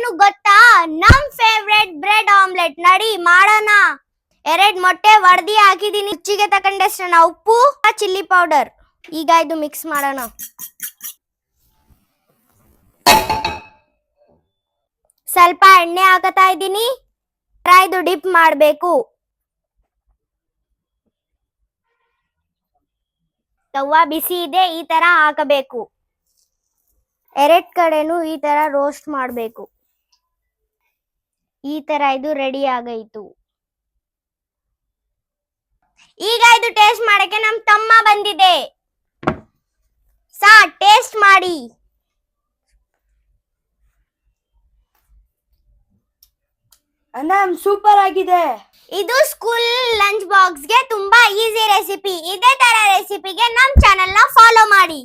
ಏನು ಗೊತ್ತಾ? ನಮ್ ಫೇವ್ರೆಟ್ ಬ್ರೆಡ್ ಆಮ್ಲೆಟ್. ನಡಿ ಮಾಡೋಣ. 2 ಮೊಟ್ಟೆ ಒಡೆದಿ ಹಾಕಿದೀನಿ. ರುಚಿಗೆ ತಕ್ಕಂಡಷ್ಟು ಉಪ್ಪು, ಚಿಲ್ಲಿ ಪೌಡರ್. ಈಗ ಇದು ಮಿಕ್ಸ್ ಮಾಡೋಣ. ಸ್ವಲ್ಪ ಎಣ್ಣೆ ಹಾಕತಾ ಇದ್ದೀನಿ. ಇದು ಡಿಪ್ ಮಾಡಬೇಕು. ತವಾ ಬಿಸಿ ಇದೆ, ಈ ತರ ಹಾಕಬೇಕು. 2 ಕಡೆನೂ ಈ ತರ ರೋಸ್ಟ್ ಮಾಡಬೇಕು. ಈ ತರ ಇದು ರೆಡಿ ಆಗೈತು. ಈಗ ಇದು ಟೇಸ್ಟ್ ಮಾಡಕ್ಕೆ ನಮ್ ತಮ್ಮ ಬಂದಿದೆ. ಟೇಸ್ಟ್ ಮಾಡಿ. ಸೂಪರ್ ಆಗಿದೆ. ಇದು ಸ್ಕೂಲ್ ಲಂಚ್ ಬಾಕ್ಸ್ ಗೆ ತುಂಬಾ ಈಸಿ ರೆಸಿಪಿ. ಇದೇ ತರ ರೆಸಿಪಿಗೆ ನಮ್ ಚಾನೆಲ್ ನ ಫಾಲೋ ಮಾಡಿ.